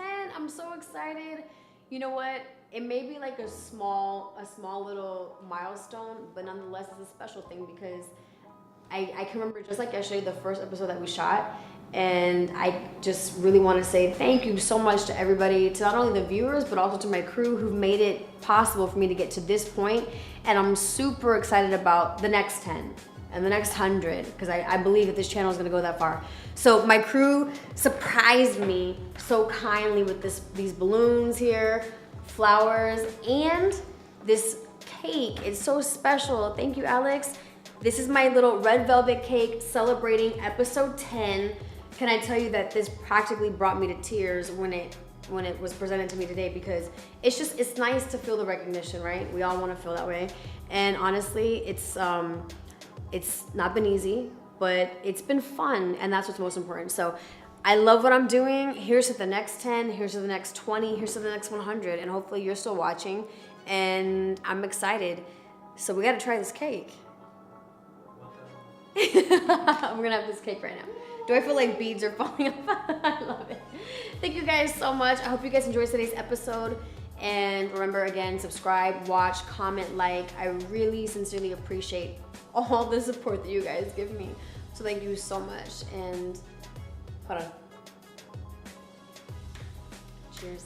10. I'm so excited. You know what? It may be like a small little milestone, but nonetheless, it's a special thing because I can remember just like yesterday, the first episode that we shot, and I just really want to say thank you so much to everybody, to not only the viewers, but also to my crew who've made it possible for me to get to this point. And I'm super excited about the next 10 and the next 100, because I believe that this channel is going to go that far. So my crew surprised me so kindly with these balloons here, flowers, and this cake. It's so special. Thank you, Alex. This is my little red velvet cake celebrating episode 10. Can I tell you that this practically brought me to tears when it was presented to me today, because it's nice to feel the recognition, right? We all want to feel that way. And honestly, it's not been easy, but it's been fun, and that's what's most important. So I love what I'm doing. Here's to the next 10, here's to the next 20, here's to the next 100, and hopefully you're still watching, and I'm excited. So we gotta try this cake. I'm gonna have this cake right now. Do I feel like beads are falling off? I love it. Thank you guys so much. I hope you guys enjoyed today's episode. And remember, again, subscribe, watch, comment, like. I really sincerely appreciate all the support that you guys give me. So thank you so much. And hold on. Cheers.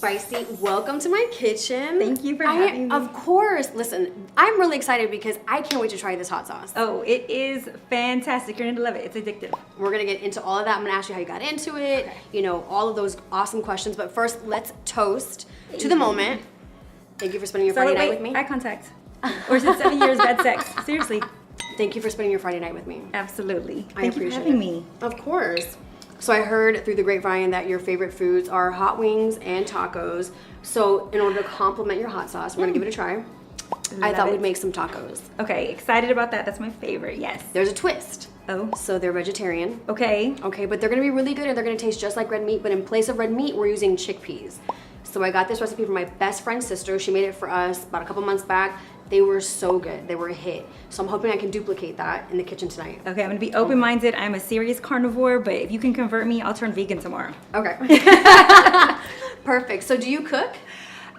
Spicy, welcome to my kitchen. Thank you for having me. Of course. Listen, I'm really excited because I can't wait to try this hot sauce. Oh, it is fantastic. You're gonna love it. It's addictive. We're gonna get into all of that. I'm gonna ask you how you got into it, you know, all of those awesome questions. But first, let's toast to the moment. Thank you for spending your Friday night with me. Eye contact. Or since 7 years bad sex. Seriously. Thank you for spending your Friday night with me. Absolutely. I Thank you for having me. Of course. So I heard through the grapevine that your favorite foods are hot wings and tacos. So in order to complement your hot sauce, we're gonna give it a try. I thought we'd make some tacos. Okay, excited about that. That's my favorite, yes. There's a twist. Oh. So they're vegetarian. Okay. Okay, but they're gonna be really good and they're gonna taste just like red meat, but in place of red meat, we're using chickpeas. So I got this recipe from my best friend's sister. She made it for us about a couple months back. They were so good. They were a hit. So I'm hoping I can duplicate that in the kitchen tonight. Okay, I'm gonna be open-minded. I'm a serious carnivore, but if you can convert me, I'll turn vegan tomorrow. Okay. Perfect. So do you cook?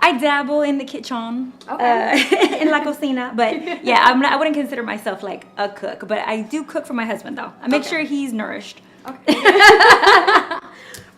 I dabble in the kitchen, Okay. in la cocina, but yeah, I wouldn't consider myself like a cook, but I do cook for my husband though. I make sure he's nourished. Okay.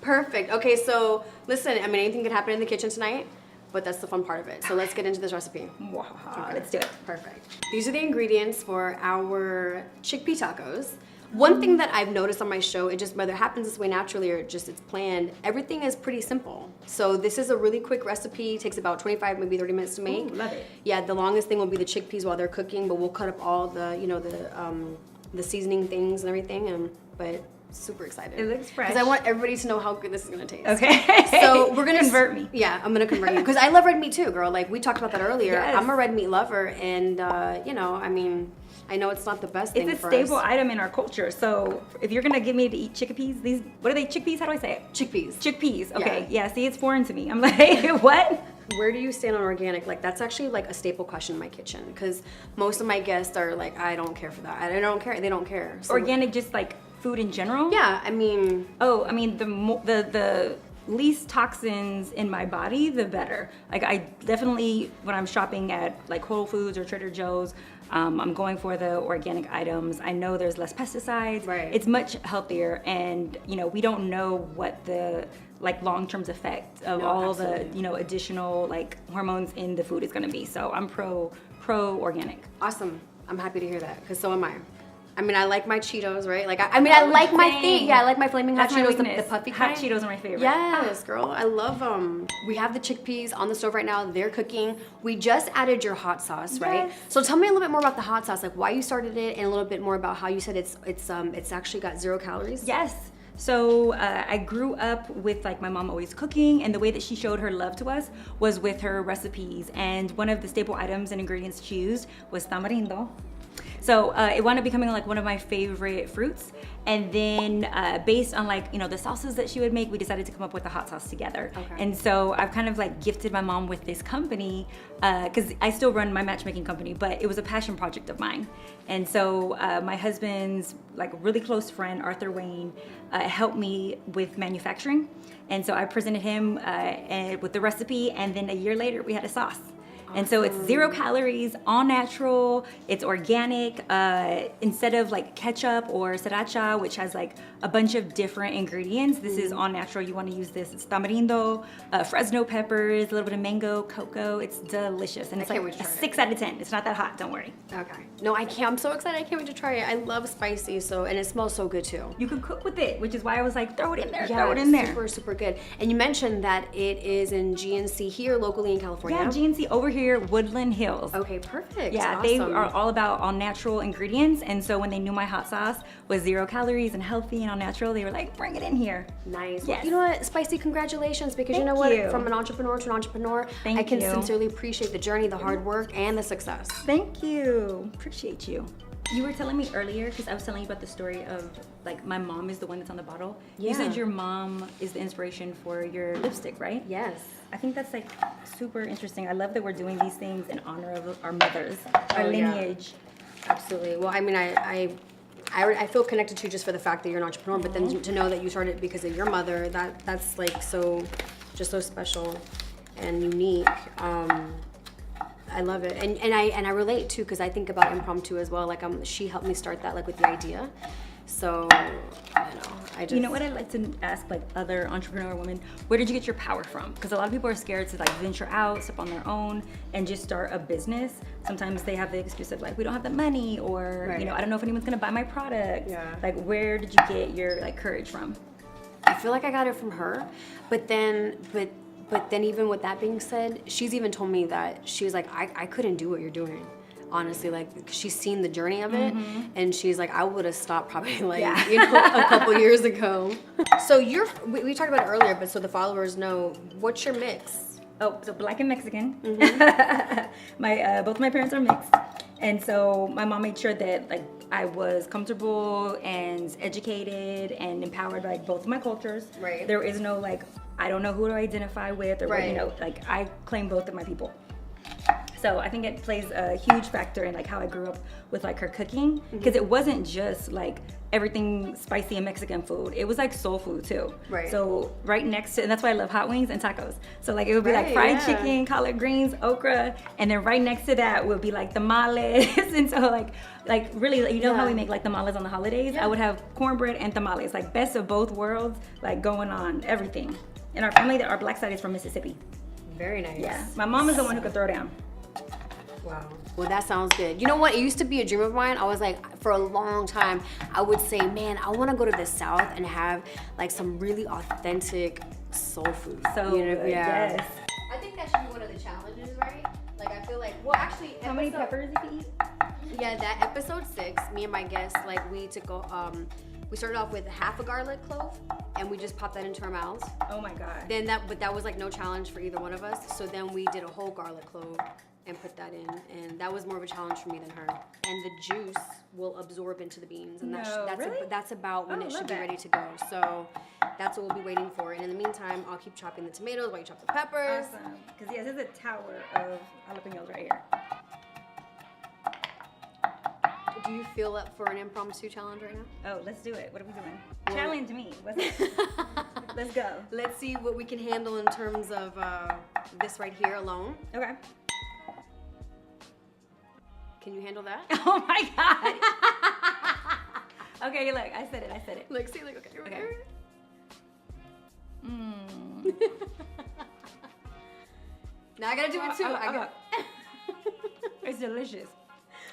Perfect. Okay, so listen, I mean, anything could happen in the kitchen tonight, but that's the fun part of it. So let's get into this recipe. Wow, let's do it. Perfect. These are the ingredients for our chickpea tacos. One thing that I've noticed on my show, it just, whether it happens this way naturally or just it's planned, everything is pretty simple. So this is a really quick recipe. It takes about 25, maybe 30 minutes to make. Ooh, love it. Yeah, the longest thing will be the chickpeas while they're cooking, but we'll cut up all the, you know, the seasoning things and everything. But super excited. It looks fresh. Because I want everybody to know how good this is gonna taste. Okay. So we're gonna convert me. Yeah, I'm gonna convert you because I love red meat too, girl. Like we talked about that earlier. Yes. I'm a red meat lover, and you know, I mean, I know it's not the best thing It's a for staple us. item in our culture. So if you're gonna get me to eat chickpeas, these, what are they? Chickpeas? How do I say it? Chickpeas. Chickpeas. Okay. Yeah. See, it's foreign to me. I'm like, what? Where do you stand on organic? Like that's actually like a staple question in my kitchen because most of my guests are like, I don't care for that. I don't care. They don't care. So, Organic, just like food in general. yeah, I mean, Oh, I mean the least toxins in my body, the better. Like I definitely, when I'm shopping at like Whole Foods or Trader Joe's, I'm going for the organic items. I know there's less pesticides. Right. It's much healthier, and you know we don't know what the like long-term effect of No, all absolutely. the additional like hormones in the food is going to be. So I'm pro organic. awesome. I'm happy to hear that because so am I. I mean, I like my Cheetos, right? Like, I mean, I like my same. thing. Yeah, I like my flaming hot That's my Cheetos, the weakness. puffy Hot kind. Cheetos are my favorite. Yes, girl, I love them. We have the chickpeas on the stove right now. They're cooking. We just added your hot sauce, right? Yes. So tell me a little bit more about the hot sauce, like why you started it, and a little bit more about how you said it's actually got 0 calories. Yes. So I grew up with like my mom always cooking, and the way that she showed her love to us was with her recipes. And one of the staple items and ingredients she used was tamarindo. So it wound up becoming like one of my favorite fruits. And then based on like, you know, the sauces that she would make, we decided to come up with a hot sauce together. Okay. And so I've kind of like gifted my mom with this company because I still run my matchmaking company, but it was a passion project of mine. And so my husband's like really close friend, Arthur Wayne, helped me with manufacturing. And so I presented him with the recipe, and then a year later we had a sauce. And so it's 0 calories, all natural, it's organic. Instead of like ketchup or sriracha, which has like a bunch of different ingredients, this is all natural. You want to use this. It's tamarindo, Fresno peppers, a little bit of mango, cocoa. It's delicious. And it's like a 6 out of 10. It's not that hot, don't worry. Okay. No, I can't. I'm so excited. I can't wait to try it. I love spicy, and it smells so good too. You can cook with it, which is why I was like, throw it in there, Yeah, throw it in there. Super, super good. And you mentioned that it is in GNC here locally in California. Yeah, GNC over here, Woodland Hills. Okay, perfect. Yeah, awesome. They are all about all natural ingredients. And so when they knew my hot sauce was 0 calories and healthy and all natural, they were like, bring it in here. Nice. Yes. Well, you know what, Spicy, congratulations, because you know Thank what, you. from an entrepreneur to an entrepreneur, Thank I can you. sincerely appreciate the journey, the hard work, and the success. Thank you. Appreciate you. You were telling me earlier, because I was telling you about the story of like my mom is the one that's on the bottle. Yeah. You said your mom is the inspiration for your lipstick, right? Yes. I think that's like super interesting. I love that we're doing these things in honor of our mothers, our Oh, yeah. lineage. Absolutely. Well, I mean, I feel connected to you just for the fact that you're an entrepreneur, but then to know that you started because of your mother, that's like so special and unique. I love it, and I relate too, because I think about impromptu as well. Like she helped me start that, like with the idea. So I just, You know what I'd like to ask like other entrepreneur women, where did you get your power from? Because a lot of people are scared to like venture out, step on their own, and just start a business. Sometimes they have the excuse of like, we don't have the money, or Right. you know, I don't know if anyone's gonna buy my product. Yeah. Like, where did you get your like courage from? I feel like I got it from her, but then even with that being said, she's even told me that she was like, I couldn't do what you're doing. Honestly, like she's seen the journey of it, and she's like, I would have stopped probably like a couple years ago. So we talked about it earlier, but so the followers know, what's your mix? Oh, so Black and Mexican. My both my parents are mixed, and so my mom made sure that like I was comfortable and educated and empowered by both of my cultures. Right. There is no like, I don't know who to identify with, or what, you Right. know, like I claim both of my people. So I think it plays a huge factor in like how I grew up with like her cooking, because it wasn't just like everything spicy and Mexican food. It was like soul food too. Right. So right next to, and that's why I love hot wings and tacos. So like it would be like Right, fried yeah. chicken, collard greens, okra, and then right next to that would be like tamales. And so like really, you know how we make like tamales on the holidays? Yeah. I would have cornbread and tamales, like best of both worlds, like going on, everything. And our family, our black side is from Mississippi. Very nice. Yeah. My mom is the one who could throw down. Wow. Well, that sounds good. You know what? It used to be a dream of mine. I was like, for a long time, I would say, man, I want to go to the South and have like some really authentic soul food. So good, yes. I think that should be one of the challenges, right? Like, I feel like, well, actually, How many peppers you can eat? Yeah, that episode 6, me and my guests, like, we took we started off with half a garlic clove, and we just popped that into our mouths. Oh my God. But that was like no challenge for either one of us. So then we did a whole garlic clove and put that in, and that was more of a challenge for me than her. And the juice will absorb into the beans, and that's about when Oh, it love should be that. ready to go. So that's what we'll be waiting for. And in the meantime, I'll keep chopping the tomatoes while you chop the peppers. Awesome. Because yes, there's a tower of jalapenos right here. Do you feel up for an impromptu challenge right now? Oh, let's do it. What are we doing? Challenge me. What's it? Let's go. Let's see what we can handle in terms of this right here alone. Okay. Can you handle that? Oh my God. Okay, look, I said it. Like, see, like, okay. Okay. Now I gotta do it too. It's delicious.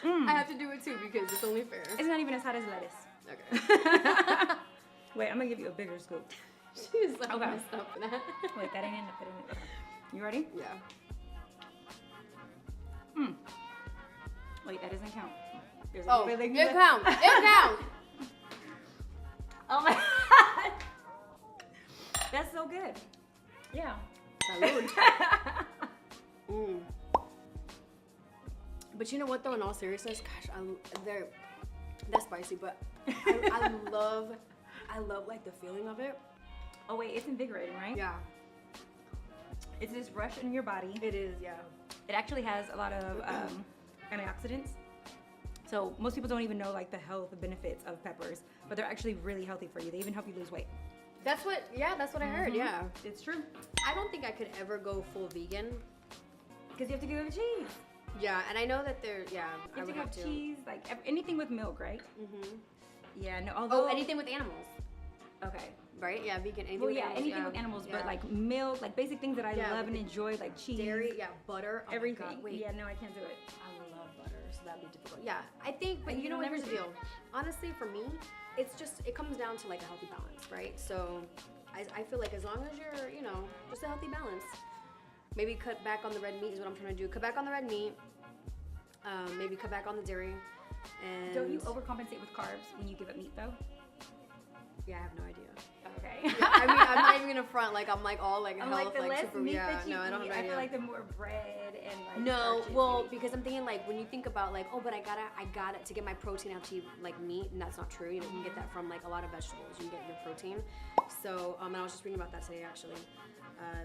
I have to do it too because it's only fair. It's not even as hot as lettuce. Okay. Wait, I'm gonna give you a bigger scoop. She's like Okay. messed up for that. Wait, that ain't enough. Okay. You ready? Yeah. Wait, that doesn't count. There's Oh, little bit it counts. It counts. Oh my God. That's so good. Yeah. Salud. But you know what though? In all seriousness, gosh, they're spicy, but I love like the feeling of it. Oh wait, it's invigorating, right? Yeah, It's this rush in your body. it is. Yeah. It actually has a lot of antioxidants. So most people don't even know like the health benefits of peppers, but they're actually really healthy for you. They even help you lose weight. That's what I heard. Yeah. It's true. I don't think I could ever go full vegan. Because you have to give it cheese. Yeah, and I know that they're You I have would to have have to. cheese, like anything with milk, right? Mm-hmm. Yeah, no, Oh, although... anything with animals, Okay. right? Yeah, vegan. Anything Well, with yeah, animals, anything yeah. with animals, Yeah. but like milk, like basic things that I Yeah, love with and enjoy, like cheese. dairy, yeah, butter, oh my Everything. God, wait, Yeah, no, I can't do it. I love butter, so that'd be difficult. Yeah, I think, but And you you know don't what? Here's ever the do- deal. Honestly, for me, it comes down to like a healthy balance, right? So, I feel like as long as you're, just a healthy balance. Maybe cut back on the red meat is what I'm trying to do. Cut back on the red meat. Maybe cut back on the dairy. And Don't you overcompensate with carbs when you give up meat, though? Yeah, I have no idea. Okay. Yeah, I mean, I'm not even gonna front like I'm like all like I'm health, like the less super. meat Yeah, that you no, I don't eat, have no I idea. feel like the more bread and like No, starches well, you eat. because I'm thinking like when you think about like, oh, but I gotta to get my protein, I have to eat like meat, and that's not true. You can get that from like a lot of vegetables. You can get your protein. So, and I was just reading about that today actually,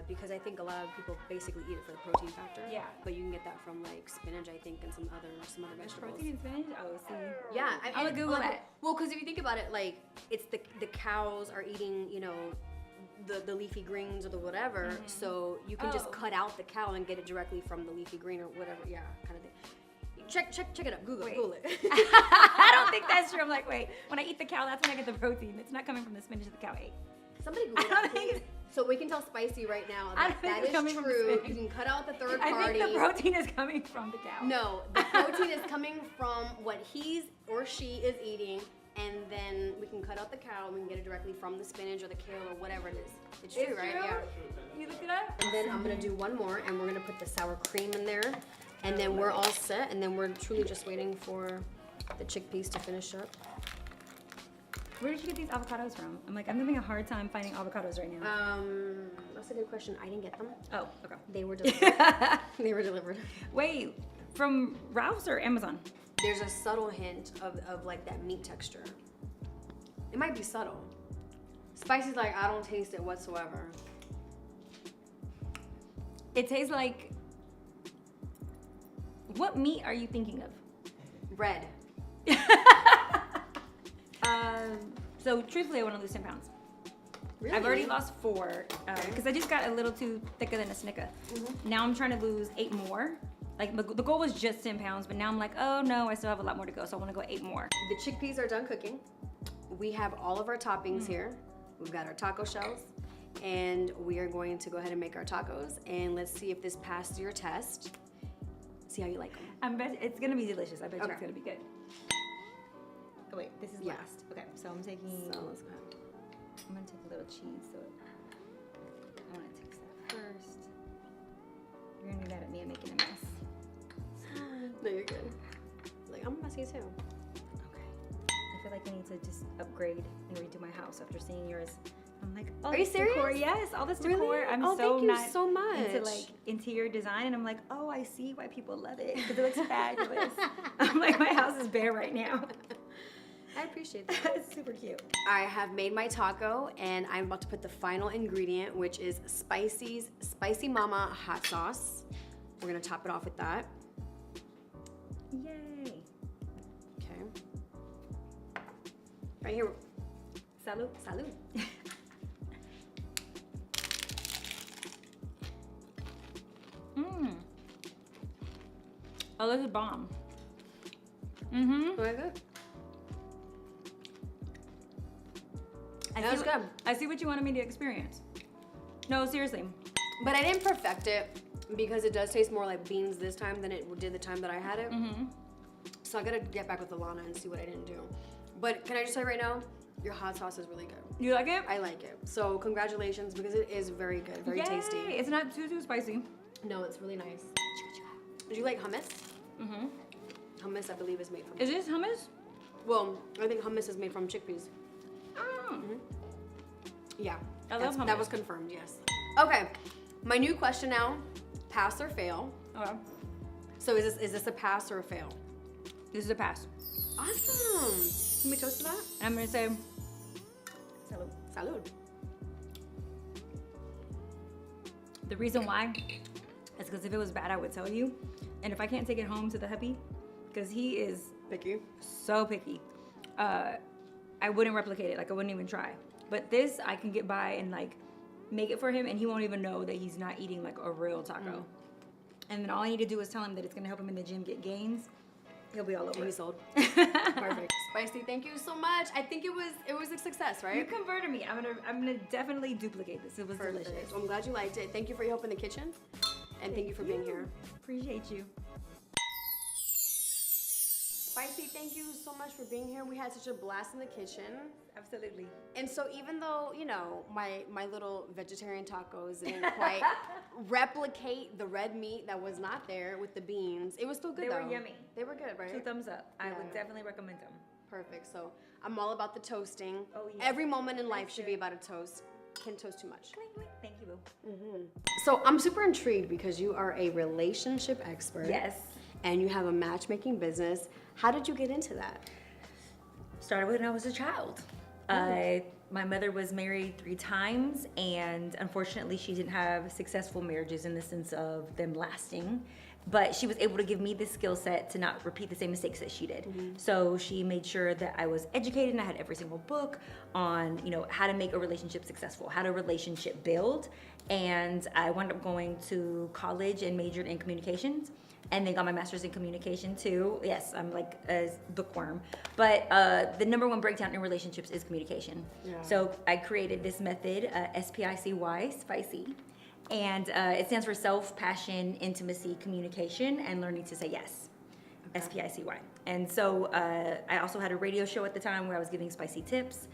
because I think a lot of people basically eat it for the protein factor. Yeah. But you can get that from like spinach, I think, and some other vegetables. Protein and spinach? Oh, see. Yeah, I'm gonna Google that. Well, because if you think about it, like it's the cows are eating, the leafy greens or the whatever, so you can just Oh. cut out the cow and get it directly from the leafy green or whatever, yeah, kind of thing. Check it up. Google Wait. it. I don't think that's true. I'm like, wait, when I eat the cow, that's when I get the protein. It's not coming from the spinach that the cow ate. Somebody Google I don't that. think please. So we can tell Spicy right now I that don't think that it's is coming from the true. spinach. You can cut out the third I party. think the protein is coming from the cow. No, the protein is coming from what he's or she is eating, and then we can cut out the cow and we can get it directly from the spinach or the kale or whatever it is. It's true, right? true? Yeah. You looked it up? And then I'm gonna do one more, and we're gonna put the sour cream in there, and then we're all set. And then we're truly just waiting for the chickpeas to finish up. Where did you get these avocados from? I'm having a hard time finding avocados right now. That's a good question. I didn't get them. Oh, okay. They were delivered. They were delivered. Wait, from Ralph's or Amazon? There's a subtle hint of like that meat texture. It might be subtle. Spicy's like, I don't taste it whatsoever. It tastes like. What meat are you thinking of? Red. So truthfully, I want to lose 10 pounds. Really? I've already lost 4 because I just got a little too thicker than a snicker. Now I'm trying to lose 8 more. Like the goal was just 10 pounds, but now I'm like, oh no, I still have a lot more to go, so I want to go 8 more. The chickpeas are done cooking. We have all of our toppings here. We've got our taco shells, and we are going to go ahead and make our tacos. And let's see if this passed your test. See how you like them. I bet it's gonna be delicious. I bet you Okay. it's gonna be good. Oh wait, this is Yeah. last. Okay, so I'm taking. So let's go ahead. I'm gonna take a little cheese. So I want to taste that first. You're gonna be mad at me. I'm making a mess. No, you're good. Like I'm messy too. Okay. I feel like I need to just upgrade and redo my house after seeing yours. I'm like, oh, Are you this decor, serious? yes, all this Really? decor. I'm Oh, so thank you not so much. into like interior design, and I'm like, oh, I see why people love it because it looks fabulous. I'm like, my house is bare right now. I appreciate that. It's super cute. I have made my taco, and I'm about to put the final ingredient, which is Spicy's Spicy Mama hot sauce. We're gonna top it off with that. Yay. Okay. Right here. Salud. Salud. Mmm. Oh, this is bomb. Mm-hmm. Very good. I That was see good. I see what you wanted me to experience. No, seriously. But I didn't perfect it because it does taste more like beans this time than it did the time that I had it. Mm-hmm. So I gotta get back with Alana and see what I didn't do. But can I just say right now, your hot sauce is really good. You like it? I like it. So congratulations because it is very good, very Yay. tasty. It's not too spicy. No, it's really nice. Do you like hummus? Mm-hmm. Hummus, I believe, is made from. Is this hummus? Well, I think hummus is made from chickpeas. Mm. Yeah. I love hummus. That was confirmed, yes. Okay. My new question now, pass or fail. Okay. So is this a pass or a fail? This is a pass. Awesome. Can we toast to that? And I'm gonna say, salud. Salud. The reason why is because if it was bad, I would tell you. And if I can't take it home to the hubby, because he is Picky. so picky, I wouldn't replicate it. Like I wouldn't even try. But this, I can get by and like make it for him, and he won't even know that he's not eating like a real taco. And then all I need to do is tell him that it's gonna help him in the gym get gains. He'll be all over. And it. you sold. Perfect. Spicy, thank you so much. I think it was a success, right? You converted me. I'm gonna definitely duplicate this. It was Perfect. delicious. I'm glad you liked it. Thank you for your help in the kitchen. And thank you for being here. Appreciate you. Spicy, thank you so much for being here. We had such a blast in the kitchen. Absolutely. And so even though, you know, my little vegetarian tacos didn't quite replicate the red meat that was not there with the beans, it was still good They though. were yummy. They were good, right? 2 thumbs up. I Yeah. would definitely recommend them. Perfect. So I'm all about the toasting. Oh, yeah. Every moment in life That's should good. be about a toast. Can't toast too much. Clink, clink. Thank you, boo. So I'm super intrigued because you are a relationship expert. Yes. And you have a matchmaking business. How did you get into that? Started when I was a child. My mother was married 3 times, and unfortunately, she didn't have successful marriages in the sense of them lasting. But she was able to give me the skill set to not repeat the same mistakes that she did. So she made sure that I was educated, and I had every single book on, you know, how to make a relationship successful, how to relationship build. And I wound up going to college and majored in communications, and then got my master's in communication too. Yes, I'm like a bookworm. But the number 1 breakdown in relationships is communication. Yeah. So I created this method, SPICY, spicy. And it stands for self, passion, intimacy, communication, and learning to say yes. SPICY. And so I also had a radio show at the time where I was giving spicy tips.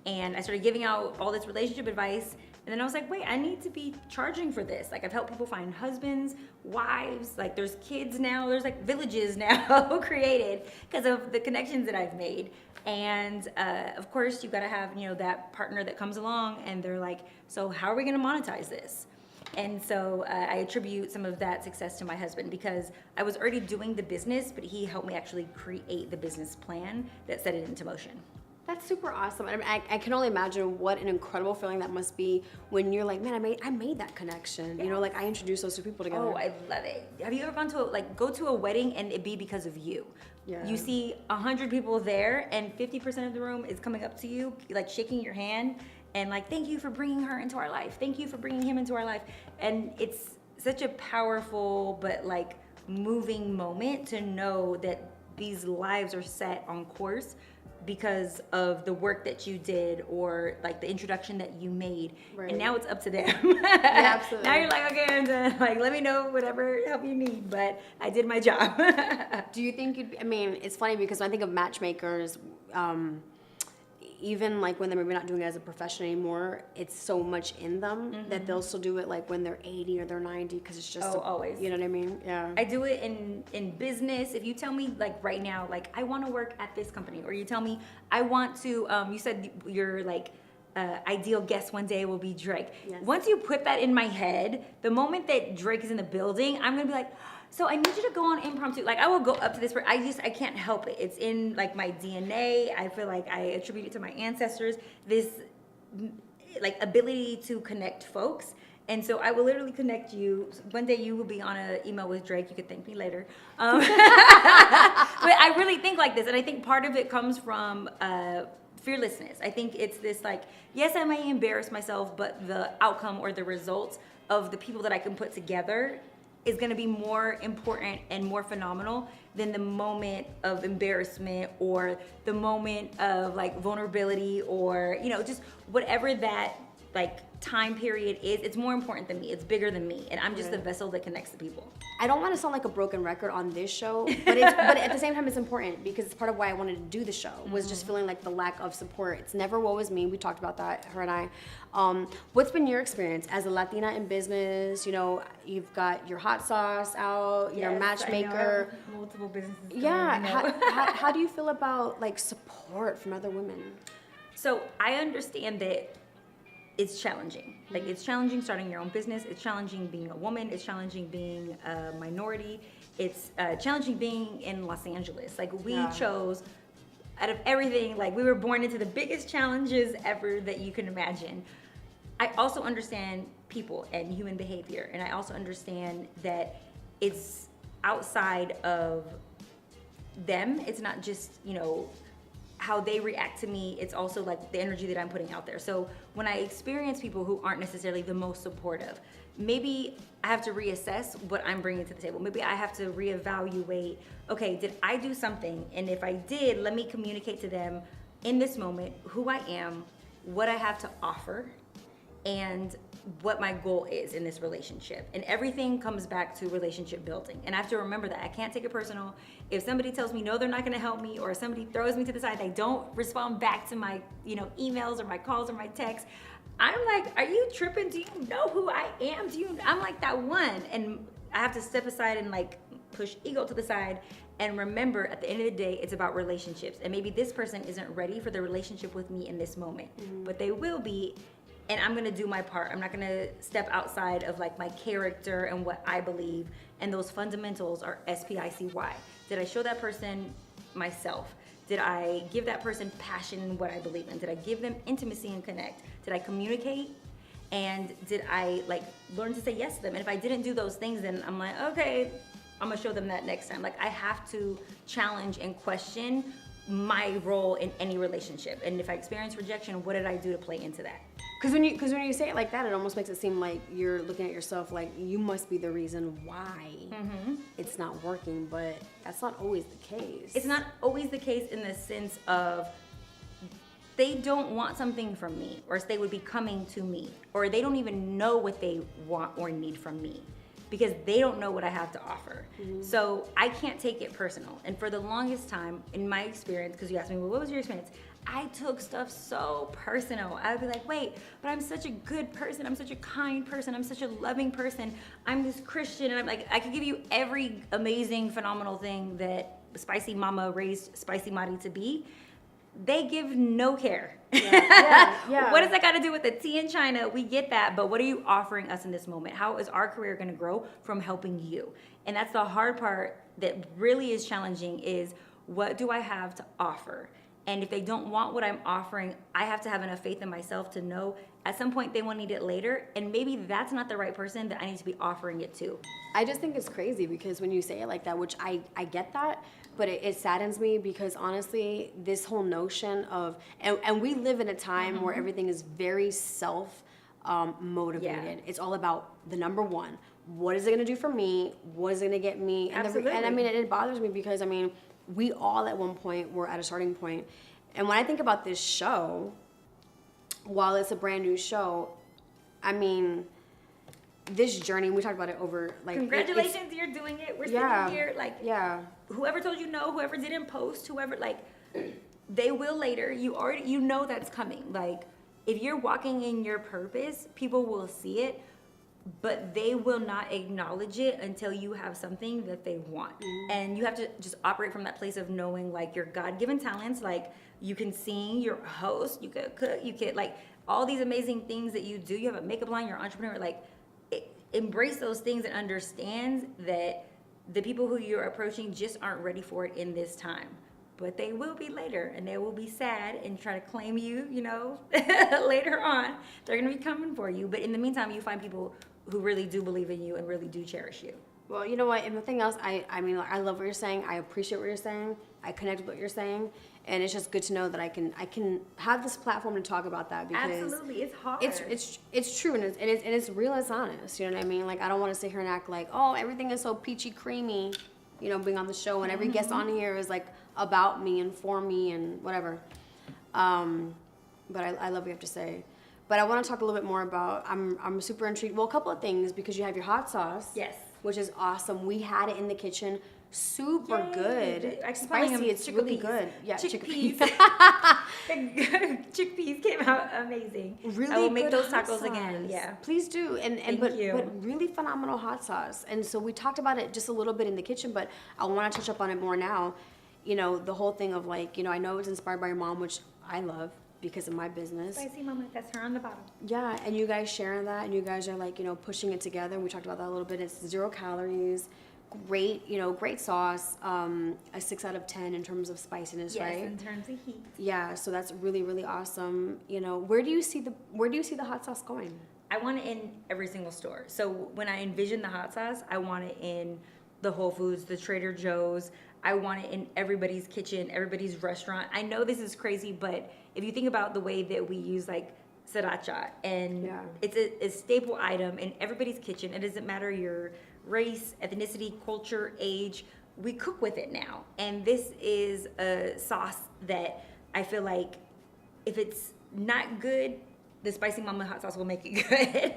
And I started giving out all this relationship advice. And then I was like, wait, I need to be charging for this. Like, I've helped people find husbands, wives, like there's kids now, there's like villages now created because of the connections that I've made. And of course, you gotta have, you know, that partner that comes along and they're like, so how are we gonna monetize this? And so I attribute some of that success to my husband because I was already doing the business, but he helped me actually create the business plan that set it into motion. That's super awesome. I mean, I can only imagine what an incredible feeling that must be when you're like, man, I made that connection. You know, like I introduced those 2 people together. Oh, I love it. Have you ever gone to go to a wedding and it be because of you? Yeah. You see 100 people there and 50% of the room is coming up to you, like shaking your hand and like, thank you for bringing her into our life. Thank you for bringing him into our life. And it's such a powerful but like moving moment to know that these lives are set on course because of the work that you did or like the introduction that you made. Right. And now it's up to them. Yeah, absolutely. Now you're like, okay, I'm done. Like, let me know whatever help you need, but I did my job. Do you think I mean, it's funny because when I think of matchmakers, even like when they're maybe not doing it as a profession anymore, it's so much in them that they'll still do it like when they're 80 or they're 90 because it's just Always. You know what I mean? Yeah. I do it in business. If you tell me like right now, like I want to work at this company, or you tell me I want to, you said your like ideal guest one day will be Drake. Yes. Once you put that in my head, the moment that Drake is in the building, I'm gonna be like, so I need you to go on impromptu. Like I will go up to this person. I can't help it. It's in like my DNA. I feel like I attribute it to my ancestors. This like ability to connect folks. And so I will literally connect you. One day you will be on an email with Drake. You could thank me later. But I really think like this. And I think part of it comes from fearlessness. I think it's this like, yes, I may embarrass myself, but the outcome or the results of the people that I can put together is going to be more important and more phenomenal than the moment of embarrassment or the moment of like vulnerability or, you know, just whatever that like time period is. It's more important than me. It's bigger than me. And I'm just the vessel that connects the people. I don't want to sound like a broken record on this show, but at the same time it's important because it's part of why I wanted to do the show was just feeling like the lack of support. It's never woe is me. We talked about that, her and I. What's been your experience as a Latina in business? You know, you've got your hot sauce out, you're a Yes, matchmaker. I know. Multiple businesses. Yeah, going, you know. how do you feel about like support from other women? So I understand that it's challenging. Like it's challenging starting your own business. It's challenging being a woman. It's challenging being a minority. it's challenging being in Los Angeles. Like we Yeah. chose out of everything, like we were born into the biggest challenges ever that you can imagine. I also understand people and human behavior, and I also understand that it's outside of them. It's not just, you know, how they react to me. It's also like the energy that I'm putting out there. So when I experience people who aren't necessarily the most supportive, maybe I have to reassess what I'm bringing to the table. Maybe I have to reevaluate, okay, did I do something? And if I did, let me communicate to them in this moment who I am, what I have to offer, and what my goal is in this relationship. And everything comes back to relationship building. And I have to remember that I can't take it personal. If somebody tells me no, they're not gonna help me, or somebody throws me to the side, they don't respond back to my, you know, emails or my calls or my texts, I'm like, are you tripping? Do you know who I am? I'm like that one. And I have to step aside and like push ego to the side and remember at the end of the day, it's about relationships. And maybe this person isn't ready for the relationship with me in this moment, but they will be. And I'm gonna do my part. I'm not gonna step outside of like my character and what I believe. And those fundamentals are SPICY. Did I show that person myself? Did I give that person passion in what I believe in? Did I give them intimacy and connect? Did I communicate? And did I like learn to say yes to them? And if I didn't do those things, then I'm like, okay, I'm gonna show them that next time. Like I have to challenge and question my role in any relationship. And if I experience rejection, what did I do to play into that? Because when you say it like that, it almost makes it seem like you're looking at yourself like you must be the reason why it's not working, but that's not always the case. It's not always the case in the sense of they don't want something from me, or they would be coming to me, or they don't even know what they want or need from me because they don't know what I have to offer. So I can't take it personal. And for the longest time, in my experience, because you asked me, well, what was your experience? I took stuff so personal. I would be like, wait, but I'm such a good person. I'm such a kind person. I'm such a loving person. I'm this Christian. And I'm like, I could give you every amazing, phenomenal thing that Spicy Mama raised Spicy Mari to be. They give no care. Yeah. What does that got to do with the tea in China? We get that, but what are you offering us in this moment? How is our career going to grow from helping you? And that's the hard part that really is challenging is what do I have to offer? And if they don't want what I'm offering, I have to have enough faith in myself to know at some point they will need it later. And maybe that's not the right person that I need to be offering it to. I just think it's crazy because when you say it like that, which I get that, but it saddens me because honestly, this whole notion of, and we live in a time where everything is very self motivated. It's all about the number one. What is it gonna do for me? What is it gonna get me? Absolutely. And I mean, it bothers me because I mean, we all at one point were at a starting point. And when I think about this show, while it's a brand new show, I mean, this journey, we talked about it over like Congratulations, you're doing it. We're sitting here like whoever told you no, whoever didn't post, whoever like they will later. You know that's coming. Like if you're walking in your purpose, people will see it, but they will not acknowledge it until you have something that they want. And you have to just operate from that place of knowing like your God-given talents, like you can sing, you're a host, you could cook, you could like all these amazing things that you do. You have a makeup line, you're an entrepreneur, like embrace those things and understand that the people who you're approaching just aren't ready for it in this time. But they will be later, and they will be sad and try to claim you, you know, later on. They're gonna be coming for you. But in the meantime, you find people who really do believe in you and really do cherish you. Well, you know what, and the thing else, I mean, I love what you're saying. I appreciate what you're saying. I connect with what you're saying. And it's just good to know that I can have this platform to talk about that because absolutely, it's hard. It's true and it's real as honest. You know what I mean? Like I don't want to sit here and act like everything is so peachy creamy, you know, being on the show and every guest on here is like about me and for me and whatever. But I love what you have to say. But I want to talk a little bit more about. I'm super intrigued. Well, a couple of things because you have your hot sauce. Yes. Which is awesome. We had it in the kitchen. Super Yay. good. Spicy, it's really good. Yeah, chickpeas. Chickpeas came out amazing. Really I will make good those hot tacos sauce. again. Yeah. Please do. But really phenomenal hot sauce. And so we talked about it just a little bit in the kitchen, but I want to touch up on it more now. You know, the whole thing of like, you know, I know it's inspired by your mom, which I love because of my business. Spicy Mama, that's her on the bottom. Yeah, and you guys sharing that and you guys are like, you know, pushing it together. We talked about that a little bit. It's 0 calories. great, great sauce. A 6 out of 10 in terms of spiciness, right? Yes, in terms of heat. Yeah, so that's really, really awesome. Where do you see the hot sauce going? I want it in every single store. So when I envision the hot sauce, I want it in the Whole Foods, the Trader Joe's. I want it in everybody's kitchen, everybody's restaurant. I know this is crazy, but if you think about the way that we use like sriracha, and it's a staple item in everybody's kitchen. It doesn't matter your race, ethnicity, culture, age. We cook with it now. And this is a sauce that I feel like if it's not good, the Spicy Mama hot sauce will make it good.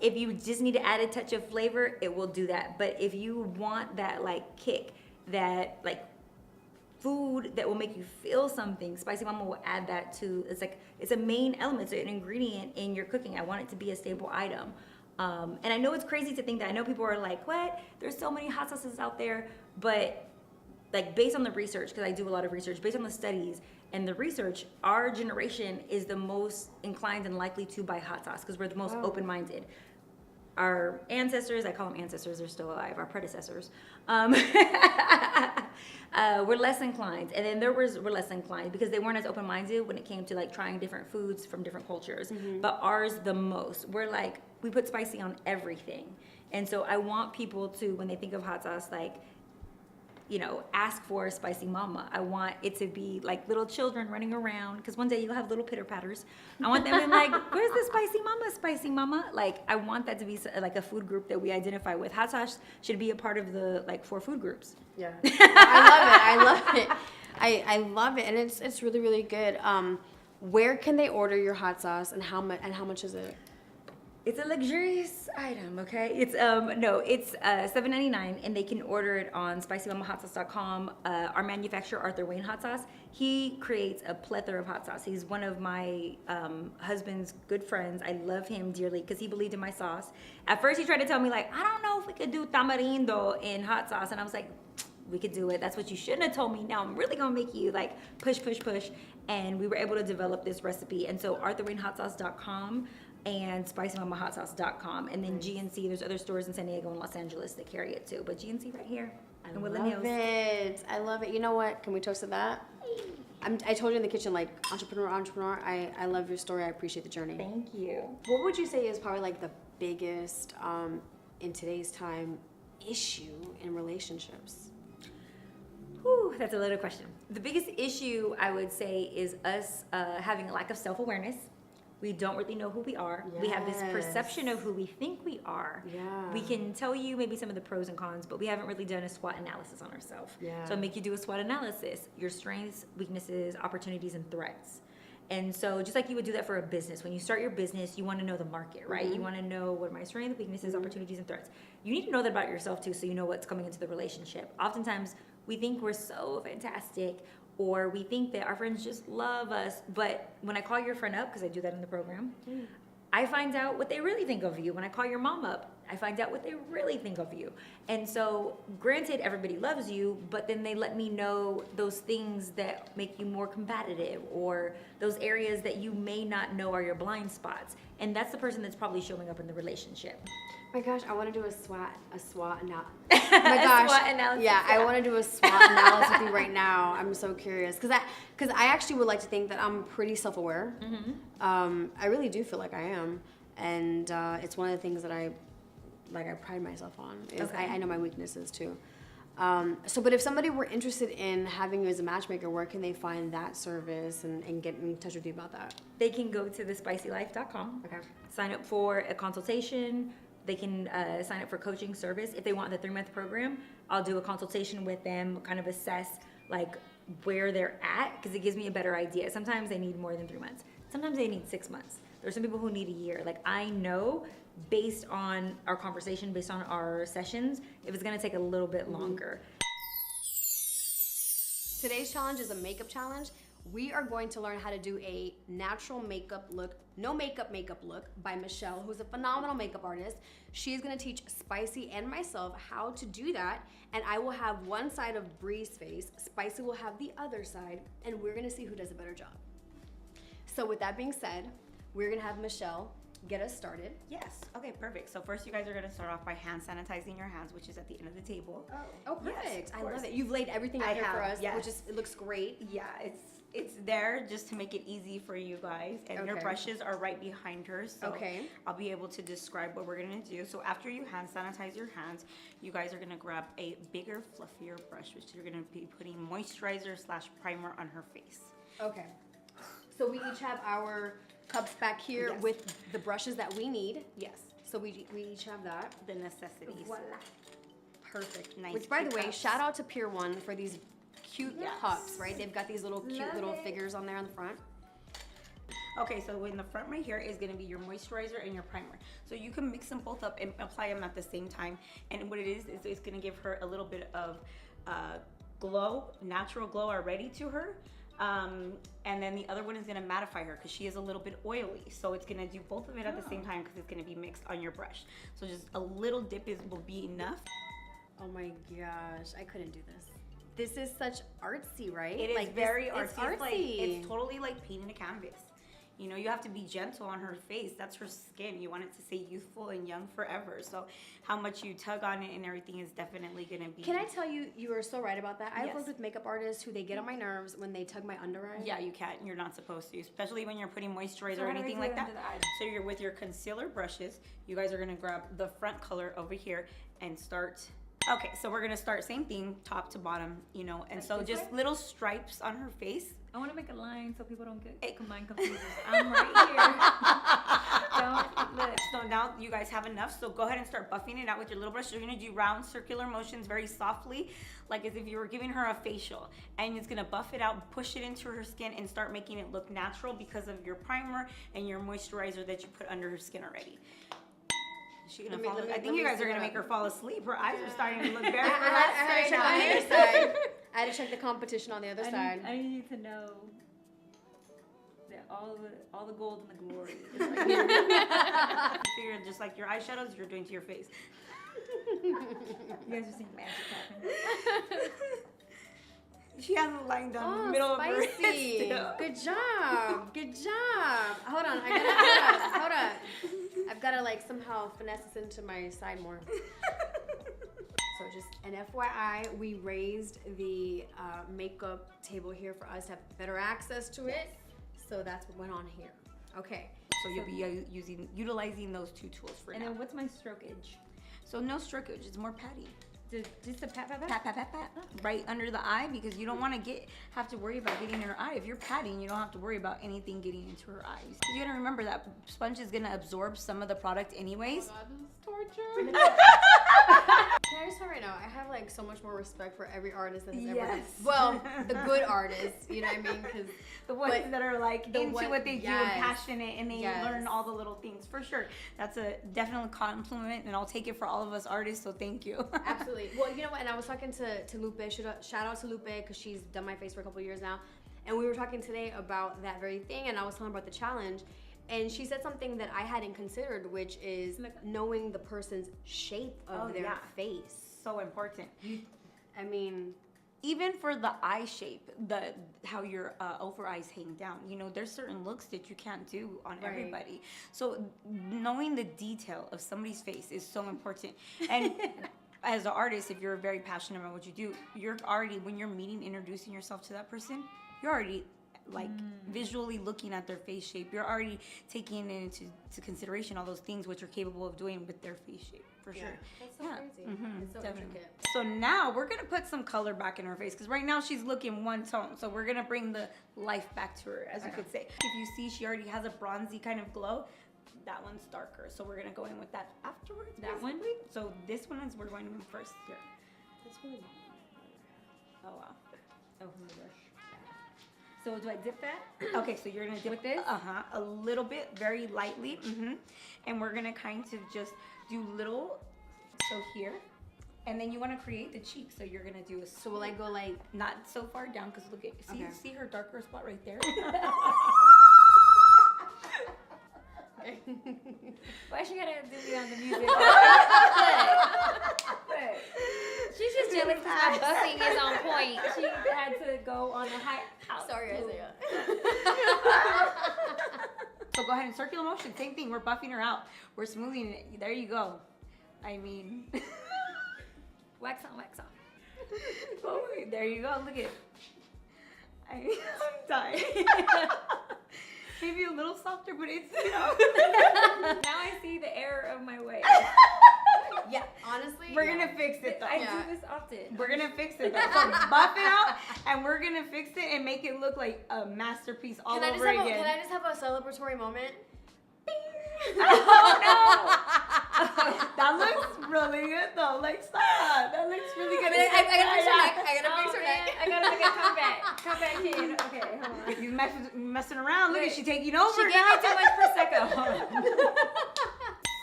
If you just need to add a touch of flavor, it will do that. But if you want that like kick, that like food that will make you feel something, Spicy Mama will add that to. It's a main element, it's an ingredient in your cooking. I want it to be a staple item. And I know it's crazy to think that. I know people are like, what? There's so many hot sauces out there. But like based on the research, because I do a lot of research, based on the studies and the research, our generation is the most inclined and likely to buy hot sauce because we're the most open-minded. Our ancestors, I call them ancestors, they're still alive, our predecessors, we're less inclined. And then we're less inclined because they weren't as open-minded when it came to like trying different foods from different cultures. Mm-hmm. But ours the most. We're like, we put spicy on everything. And so I want people to, when they think of hot sauce, like, ask for Spicy Mama. I want it to be like little children running around, because one day you'll have little pitter patters. I want them to be like, where's the Spicy Mama, Spicy Mama? Like, I want that to be like a food group that we identify with. Hot sauce should be a part of the 4 food groups. Yeah. I love it. I love it. And it's really, really good. Where can they order your hot sauce, and how much is it? It's a luxurious item, okay? It's $7.99, and they can order it on SpicyMamaHotSauce.com. Our manufacturer, Arthur Wayne Hot Sauce, he creates a plethora of hot sauce. He's one of my husband's good friends. I love him dearly because he believed in my sauce. At first, he tried to tell me like, I don't know if we could do tamarindo in hot sauce, and I was like, we could do it. That's what you shouldn't have told me. Now I'm really gonna make you like push. And we were able to develop this recipe. And so ArthurWayneHotSauce.com and SpicyMamaHotSauce.com, and then GNC. There's other stores in San Diego and Los Angeles that carry it too, but GNC right here in Woodland Hills. I love it. You know what? Can we toast to that? I told you in the kitchen, like, entrepreneur. I love your story. I appreciate the journey. Thank you. What would you say is probably like the biggest in today's time issue in relationships? Whew, that's a loaded question. The biggest issue I would say is us having a lack of self-awareness. We don't really know who we are. Yes. We have this perception of who we think we are. Yeah. We can tell you maybe some of the pros and cons, but we haven't really done a SWOT analysis on ourselves. Yeah. So I make you do a SWOT analysis, your strengths, weaknesses, opportunities, and threats. And so just like you would do that for a business, when you start your business, you want to know the market, right? Mm-hmm. You want to know what are my strengths, weaknesses, opportunities, and threats. You need to know that about yourself too, so you know what's coming into the relationship. Oftentimes, we think we're so fantastic, or we think that our friends just love us. But when I call your friend up, because I do that in the program, I find out what they really think of you. When I call your mom up, I find out what they really think of you. And so, granted, everybody loves you, but then they let me know those things that make you more competitive, or those areas that you may not know are your blind spots. And that's the person that's probably showing up in the relationship. My gosh, I want to do a SWOT analysis. My gosh, SWOT analysis, yeah, I want to do a SWOT analysis with you right now. I'm so curious because I actually would like to think that I'm pretty self-aware. Mm-hmm. I really do feel like I am, and it's one of the things that I pride myself on. Is I know my weaknesses too. But if somebody were interested in having you as a matchmaker, where can they find that service and get in touch with you about that? They can go to thespicylife.com. Okay. Sign up for a consultation. They can sign up for coaching service. If they want the 3-month program, I'll do a consultation with them, kind of assess like where they're at, because it gives me a better idea. Sometimes they need more than 3 months. Sometimes they need 6 months. There's some people who need a year. Like, I know based on our conversation, based on our sessions, if it's gonna take a little bit longer. Today's challenge is a makeup challenge. We are going to learn how to do a natural makeup look, no makeup look by Michelle, who's a phenomenal makeup artist. She's gonna teach Spicy and myself how to do that, and I will have one side of Bree's face, Spicy will have the other side, and we're gonna see who does a better job. So with that being said, we're gonna have Michelle get us started. Yes. Okay, perfect. So first you guys are going to start off by hand sanitizing your hands, which is at the end of the table. Oh, perfect. Yes, of I course. love it. You've laid everything out here for us, yes. which is, it looks great. Yeah, it's there just to make it easy for you guys. And your Okay. brushes are right behind her. So Okay. I'll be able to describe what we're going to do. So after you hand sanitize your hands, you guys are going to grab a bigger, fluffier brush, which you're going to be putting moisturizer / primer on her face. Okay. So we each have our cups back here Yes. with the brushes that we need. Yes. So we each have that. The necessities. Voila. Perfect. Nice, Which, by cute the way, cups. shout out to Pier 1 for these cute Yes. cups, right? They've got these little cute Love little it. figures on there on the front. Okay, so in the front right here is gonna be your moisturizer and your primer. So you can mix them both up and apply them at the same time. And what it is it's gonna give her a little bit of glow, natural glow already to her. And then the other one is gonna mattify her because she is a little bit oily. So it's gonna do both of it at the same time because it's gonna be mixed on your brush. So just a little dip will be enough. Oh my gosh, I couldn't do this. This is such artsy, right? It is like very this, artsy. It's artsy. It's totally like painting a canvas. You know, you have to be gentle on her face. That's her skin. You want it to stay youthful and young forever. So how much you tug on it and everything is definitely going to be... Can I tell you, you are so right about that. I've Yes. worked with makeup artists who they get on my nerves when they tug my under eye. Yeah, you can't. You're not supposed to, especially when you're putting moisturizer So or how do we anything do like it that. under the eye? So you're with your concealer brushes. You guys are going to grab the front color over here and start... Okay, so we're going to start same thing, top to bottom, you know, and Like so this just way? little stripes on her face. I want to make a line so people don't get Hey. mind confused. I'm right here. Don't look. So now you guys have enough. So go ahead and start buffing it out with your little brush. You're gonna do round circular motions very softly, like as if you were giving her a facial. And it's gonna buff it out, push it into her skin, and start making it look natural because of your primer and your moisturizer that you put under her skin already. Is she gonna fall? I think you guys are gonna make her fall asleep. Her eyes are starting to look very I had to check on the other side. I had to check the competition on the other side. I need you to know that all the gold and the glory is right here. Figure just like your eyeshadows, you're doing to your face. You guys are seeing magic happen. She has a line down the Oh, middle of her wrist spicy. still. Good job. Good job. Hold on. Hold on. I've got to like somehow finesse this into my side more. So just an FYI, we raised the makeup table here for us to have better access to it. So that's what went on here. Okay. So you'll be utilizing those two tools for And now. then what's my strokage? So no strokage, it's more patty. Just a pat, pat, pat? Pat, pat, pat, pat. Right under the eye because you don't want to have to worry about getting in her eye. If you're patting, you don't have to worry about anything getting into her eyes. You gotta remember that sponge is gonna absorb some of the product anyways. God, this is torture. Can I just say right now, I have like so much more respect for every artist that has ever done. Yes. Well, the good artists, you know what I mean? Because The ones But that are like the into one- what they do yes. and passionate and they Yes. learn all the little things for sure. That's a definite compliment and I'll take it for all of us artists, so thank you. absolutely. Well, you know what? And I was talking to Lupe. Shout out to Lupe because she's done my face for a couple years now. And we were talking today about that very thing. And I was telling her about the challenge. And she said something that I hadn't considered, which is knowing the person's shape of Oh, their yeah. face. So important. I mean, Even for the eye shape, how your over eyes hang down, you know, there's certain looks that you can't do on Right. everybody. So knowing the detail of somebody's face is so important. And as an artist, if you're very passionate about what you do, you're already, when you're introducing yourself to that person, you're already like visually looking at their face shape. You're already taking into consideration all those things which you're capable of doing with their face shape, for sure. that's so Yeah. crazy. Mhm, It's so definitely. intricate. So now we're gonna put some color back in her face because right now she's looking one tone. So we're gonna bring the life back to her, as you could say. If you see she already has a bronzy kind of glow, that one's darker. So we're gonna go in with that afterwards. That one? basically. So this one is we're going in first here. That's really Oh wow. Oh, from the brush. So do I dip that? Okay, so you're gonna dip With this? a little bit, very lightly, and we're gonna kind of just do little. So here, and then you want to create the cheek. So you're gonna do a So will I go like? not so far down because look at see her darker spot right there. Why she gotta do me on the music? She's just jealous because my buffing is on point. She had to go on the high. Sorry, Isaiah. So So go ahead and circular motion. Same thing. We're buffing her out. We're smoothing it. There you go. I mean, Wax on, wax off. oh, there you go. Look at. I'm dying. Maybe a little softer, but it's Now I see the error of my way. Yeah, honestly. We're gonna fix it though. I Yeah. do this often. We're gonna fix it though. So buff it out, and we're gonna fix it and make it look like a masterpiece all Can I over just have again. can I just have a celebratory moment? That looks really good though. Like stop. That looks really good. I gotta fix her neck. I gotta Oh, fix her man. neck. I gotta come back. Come back in. Okay, hold on. You messing around. Look at Wait. she taking over She gave now. me too much Prosecco. Hold on.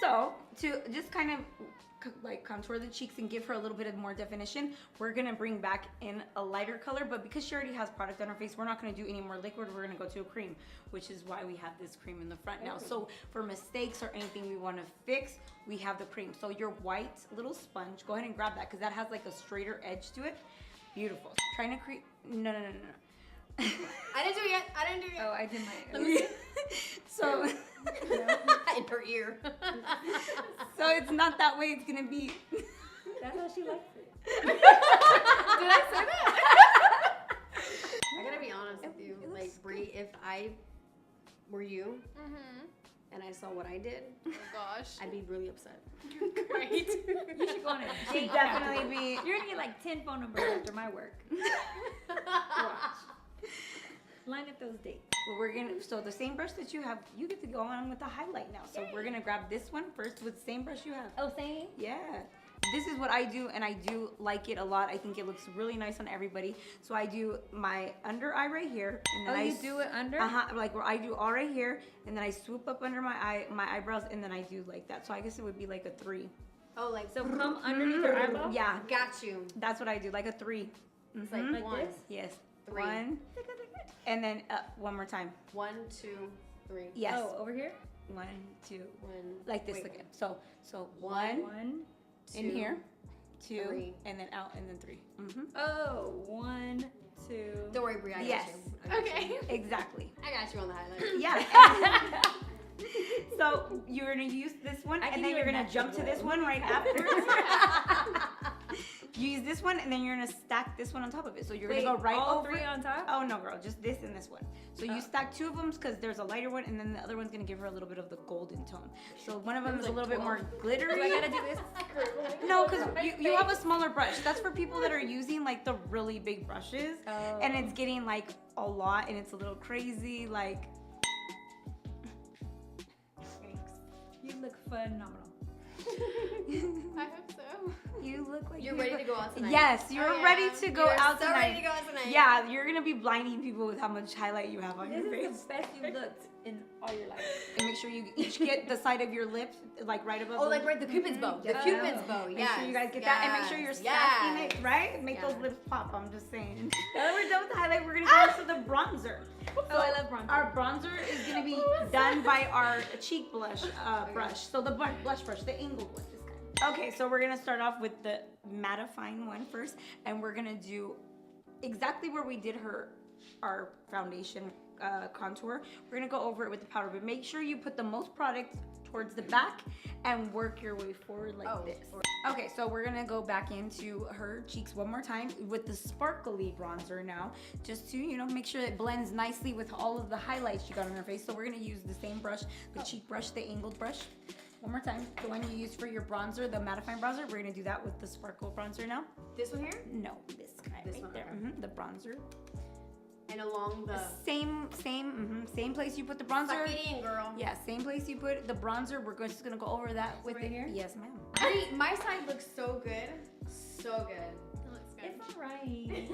So to just kind of like contour the cheeks and give her a little bit of more definition, we're gonna bring back in a lighter color, but because she already has product on her face, we're not gonna do any more liquid. We're gonna go to a cream, which is why we have this cream in the front now. So for mistakes or anything we want to fix, we have the cream. So your white little sponge, go ahead and grab that because that has like a straighter edge to it. Beautiful. Trying to create. No. I didn't do it yet. I didn't do it yet. Oh, I did my. So In her ear. so it's not that way. It's gonna be. That's how she likes it. Did I say that? I gotta be honest with you. It Like, looks Brie, if I were you Mm-hmm. and I saw what I did, Oh gosh. I'd be really upset. Great. You should go on a date. Should definitely be. You're gonna get like 10 phone numbers after my work. Watch. Line up those dates. Well, we're gonna, so the same brush that you have, you get to go on with the highlight now. So we're gonna grab this one first with the same brush you have. Oh, same? Yeah. This is what I do, and I do like it a lot. I think it looks really nice on everybody. So I do my under eye right here, and then Oh, I you do it under? like where I do all right here, and then I swoop up under my eyebrows, and then I do like that. So I guess it would be like a 3. Oh, like, So come underneath your eyeball? Yeah, got you. that's what I do, like a 3. It's Mhm. like one. this? Yes. 3. 1, and then one more time. 1, 2, 3. Yes. Oh, over here? 1, 2, 1. like this Wait. again. So 1, 1. in 2, here, 2, 3. and then out, and then 3. Mm-hmm. Oh, 1, 2. Don't worry, Brie. I got Yes. you. I got Okay. you. Exactly. I got you on the highlight. Yeah. So you're gonna use this one, I and can then do you're a gonna jump to natural. this one right after. You use this one, and then you're gonna stack this one on top of it. So you're Wait, gonna go right all over 3 it. on top? Oh no, girl, just this and this one. So you Oh. stack 2 of them because there's a lighter one, and then the other one's gonna give her a little bit of the golden tone. So one of them is a like little bit more 12. glittery. Do I gotta do this? No, because you have a smaller brush. That's for people that are using like the really big brushes, Oh. and it's getting like a lot, and it's a little crazy. Like, You look phenomenal. I hope so. you look like You're ready to go out tonight. Yes, you're Oh, yeah. ready to go You're out so tonight. ready to go out tonight. Yeah, you're gonna be blinding people with how much highlight you have on This your is face. the best you looked in all your life. And make sure you each get the side of your lip, like right above. Oh, the like right, the Cupid's bow. The Yeah. Cupid's bow. Make Yeah. sure you guys get that, and make sure you're stacking it right. Make those Yes. lips pop. I'm just saying. Now that we're done with the highlight, we're gonna go into the bronzer. Oh, I love bronzer. Our bronzer is gonna be done by our cheek blush brush. So the blush brush, the angled one, this kind. Okay, so we're gonna start off with the mattifying one first, and we're gonna do exactly where we did our foundation contour. We're gonna go over it with the powder, but make sure you put the most product towards the back and work your way forward like this. Okay, so we're gonna go back into her cheeks one more time with the sparkly bronzer now, just to, you know, make sure it blends nicely with all of the highlights she got on her face. So we're gonna use the same brush, the cheek brush, the angled brush. One more time, the one you used for your bronzer, the mattifying bronzer. We're gonna do that with the sparkle bronzer now. This one here? No, this guy This right one, there. okay. The bronzer. And along the Same place you put the bronzer. suck it in, girl. Yeah, same place you put the bronzer. We're just gonna go over that with right it. here? Yes, ma'am. Brie, my side looks so good. So good. It looks good. It's alright.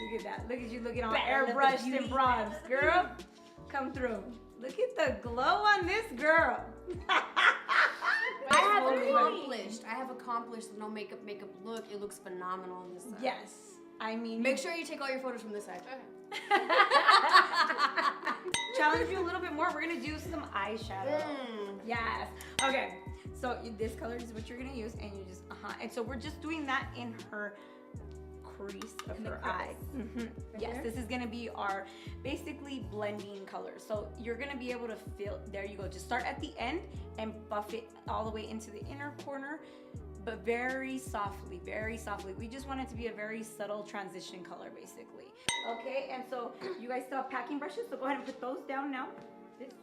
Look at that. Look at you looking all Better look airbrushed beauty. and bronze, girl. Come through. Look at the glow on this girl. I have accomplished the no makeup look. It looks phenomenal on this side. Yes. I mean, Make sure you take all your photos from this side. Okay. challenge you a little bit more. We're gonna do some eyeshadow. Mm. Yes. Okay. So this color is what you're gonna use, and you just And so we're just doing that in her crease of In the her crease. eye. Yes, there? this is gonna be our basically blending color. So you're gonna be able to feel, there you go. Just start at the end and buff it all the way into the inner corner, but very softly, very softly. We just want it to be a very subtle transition color, basically. Okay, and so you guys still have packing brushes, so go ahead and put those down now. This?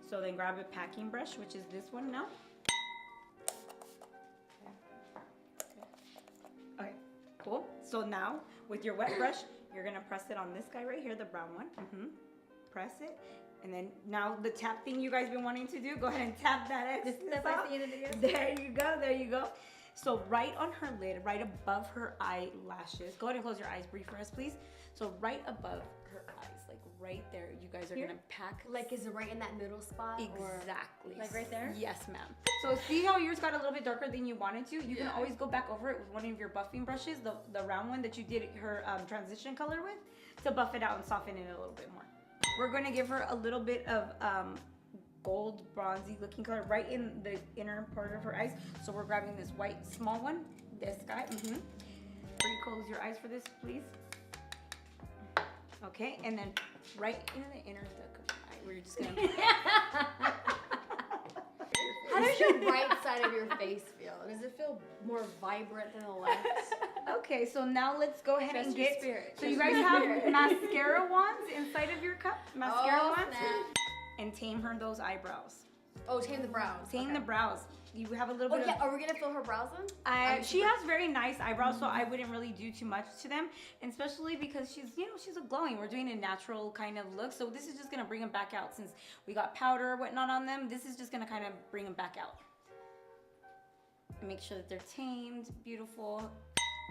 So then grab a packing brush, which is this one now. Okay, cool. So now with your wet brush, you're gonna press it on this guy right here, the brown one. Press it. And then now the tap thing you guys been wanting to do, go ahead and tap that excess Step I off. see in the video. There you go, there you go. So right on her lid, right above her eyelashes, go ahead and close your eyes brief for us, please. So right above her eyes, like right there, you guys are Here? gonna pack Like, is it right in that middle spot? Or? exactly. Like right there? Yes, ma'am. So see how yours got a little bit darker than you wanted to? You can Yeah. always go back over it with one of your buffing brushes, the round one that you did her transition color with, to buff it out and soften it a little bit more. We're gonna give her a little bit of gold bronzy looking color right in the inner part of her eyes. So we're grabbing this white small one, this guy. Close your eyes for this, please. Okay, and then right in the inner duct of the eye, we're just gonna. How does your right side of your face feel? Does it feel more vibrant than the left? Okay, so now let's go ahead Trust and your get. spirit. So you Trust guys your have spirit. mascara wands inside of your cup. Mascara Oh, wands, snap. and tame her those eyebrows. Oh, tame the brows. Tame Okay. the brows. You have a little Oh bit yeah, of. are we gonna fill her brows in? She has very nice eyebrows, so I wouldn't really do too much to them, and especially because she's a glowing. We're doing a natural kind of look, so this is just gonna bring them back out. Since we got powder or whatnot on them, this is just gonna kind of bring them back out. Make sure that they're tamed, beautiful.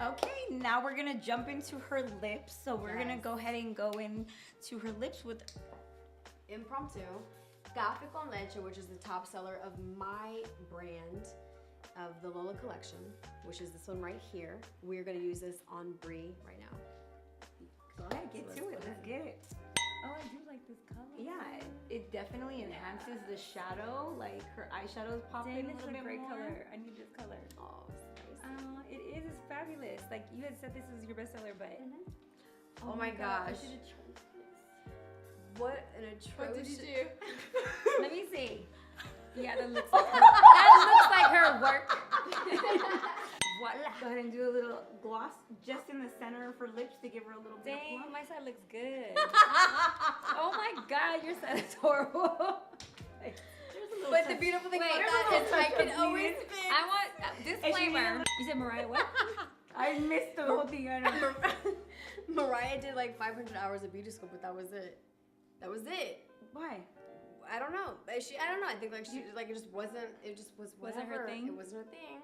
Okay, now we're gonna jump into her lips. So we're gonna Yes. go ahead and go into her lips with. Impromptu. Café con leche, which is the top seller of my brand of the Lola collection, which is this one right here. We're gonna use this on Brie right now. Go ahead, get So to let's it. go Let's ahead. get it. Oh, I do like this color. Yeah, it definitely enhances the shadow. Like her eyeshadows pop in Dang, a this little is a bit great more. color. I need this color. Oh, it's nice. It is. It's fabulous. Like you had said, this is your bestseller, but Oh my God, I gosh. should've tried this. What an atrocious. What did you do? Let me see. Yeah, that looks like her, that looks like her work. Voila. Go ahead and do a little gloss just in the center of her lips to give her a little bit of Dang, plump. my side looks good. Oh my God, your side is horrible. But the beautiful thing about that is I can always fix. I want disclaimer. You said Mariah what? I missed the whole thing. I know. Mariah did like 500 hours of beauty school, but that was it. That was it. Why? I don't know. I don't know. I think like she like it just wasn't. It just was Wasn't her whatever. thing? It wasn't her thing.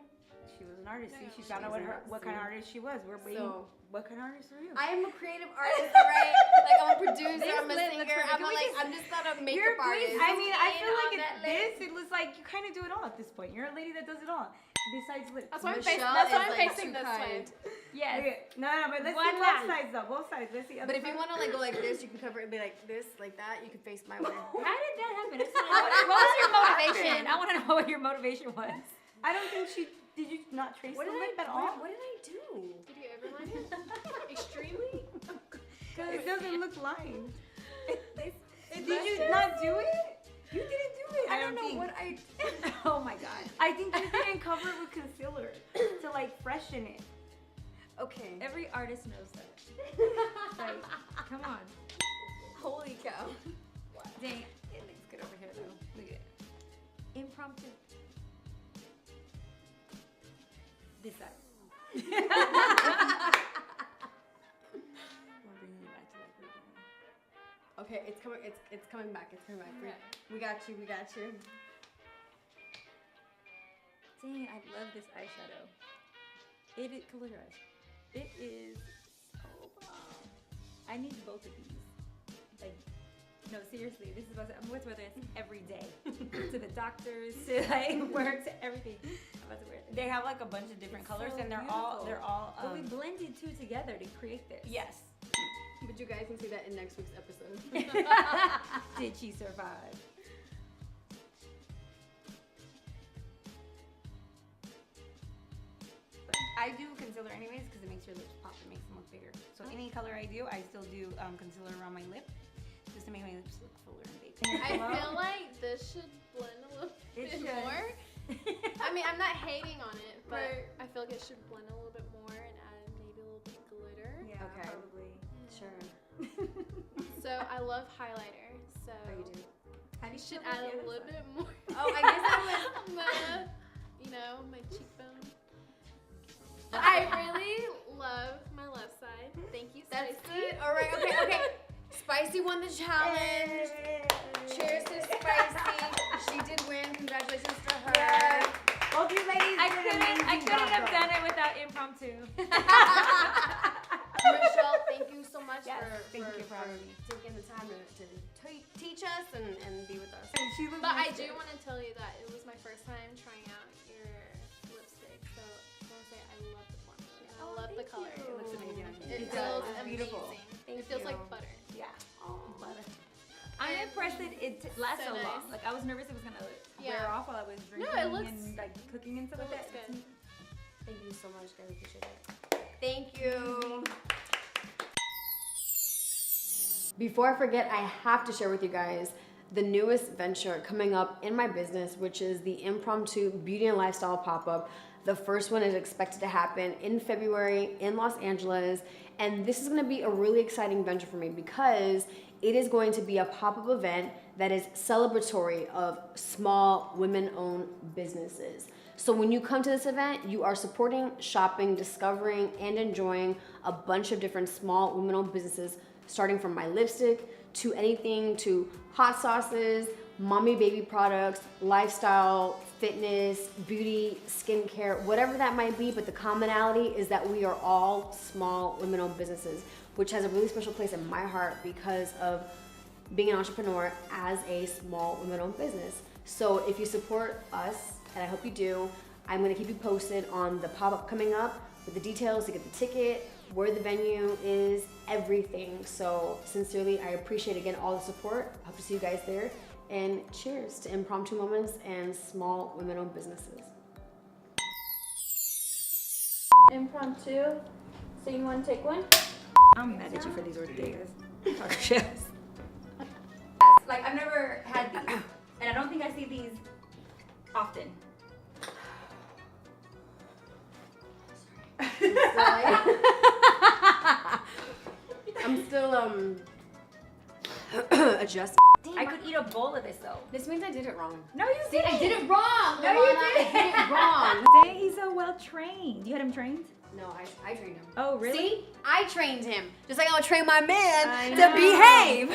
She was an artist. See, she she found out was what an kind of artist, artist she was. We're waiting. So- What kind of artist are you? I am a creative artist, right? Like I'm a producer. This I'm a lip singer. looks really- I'm can a, we like just- I'm just not a You're makeup great. artist. I mean, I feel on like that this. It looks like you kind of do it all at this point. You're a lady that does it all. Besides lips. That's why I'm Michelle facing. That's why is, I'm like, facing too this way. kind. Yes. Okay. No, but let's One see both hand. sides though. Both sides. Let's see. But if you want to like go like this, you can cover it and be like this, like that. You can face my way. How did that happen? What was your motivation? I want to know what your motivation was. I don't think she. Did you not trace What the did lip I? at all? What did I do? Did you overline it? Extremely? It doesn't look lined. Did you not do it? You didn't do it. I don't know think. what I. Oh my God. I think you didn't cover it with concealer to like freshen it. Okay. Every artist knows that. Like, come on. Holy cow. Dang, it looks good over here though. Look at it. Impromptu. This side. We're bringing it back to like we're doing. Okay, it's coming. It's coming back. It's coming back. Okay. We got you. We got you. Dang, I love this eyeshadow. It is, close your eyes. It is so bomb. I need both of these. Like, no, seriously, this is about to, I'm about to wear this every day. To the doctors, to like work, to everything. I'm about to wear this. They have like a bunch of different It's colors, so and they're beautiful. all. But we blended two together to create this. Yes. But you guys can see that in next week's episode. Did she survive? I do concealer anyways because it makes your lips pop. It makes them look bigger. So any color I do, I still do concealer around my lip just to make my lips look fuller and bigger. I feel like this should blend a little bit more. I mean, I'm not hating on it, but I feel like it should blend a little bit more and add maybe a little bit of glitter. Yeah, Okay. probably. Sure. So I love highlighter. So Oh, you do? How do you you should feel about add the a other little side? bit more. Oh, I guess I was. on my cheekbone. I really love my left side. Thank you, That's Spicy. good. All right. Okay. Spicy won the challenge. Cheers to Spicy. She did win. Congratulations to her. Yeah. Both you ladies. I did an couldn't amazing have job. done it without impromptu. Michelle, thank you so much Yes, for thank you for having me. taking the time to teach us and be with us. And she looks But I nice do too. want to tell you that it was my first time trying out your lipstick. So I want to say I love the formula. I Oh, love the thank color. you. It looks amazing on you. It It feels does. It's amazing. beautiful. Thank It feels you. like butter. Yeah. Butter. I'm impressed that it lasts So so long. nice. Like I was nervous it was gonna wear Yeah. off while I was drinking it looks- and like cooking and stuff it like looks that. good. Thank you so much, guys. Appreciate it. Thank you. Before I forget, I have to share with you guys the newest venture coming up in my business, which is the Impromptu Beauty and Lifestyle pop-up. The first one is expected to happen in February in Los Angeles. And this is gonna be a really exciting venture for me because it is going to be a pop-up event that is celebratory of small women-owned businesses. So when you come to this event, you are supporting, shopping, discovering, and enjoying a bunch of different small women-owned businesses, starting from my lipstick to anything to hot sauces, mommy baby products, lifestyle, fitness, beauty, skincare, whatever that might be. But the commonality is that we are all small women-owned businesses, which has a really special place in my heart because of being an entrepreneur as a small women-owned business. So if you support us, and I hope you do, I'm gonna keep you posted on the pop-up coming up with the details to get the ticket, where the venue is, everything. So sincerely, I appreciate again all the support. Hope to see you guys there. And cheers to impromptu moments and small women-owned businesses. Impromptu. So you want to take one? I'm mad at you for these ortegas. Taco shells. Like I've never had these, and I don't think I see these often. I'm still adjusting. I could eat a bowl of this though. This means I did it wrong. No, you See, I did it wrong. No, you Luana. I didn't. did it wrong. Dang, he's so well trained. You had him trained? No, I trained him. Oh, really? See, I trained him. Just like I would train my man I to know. behave.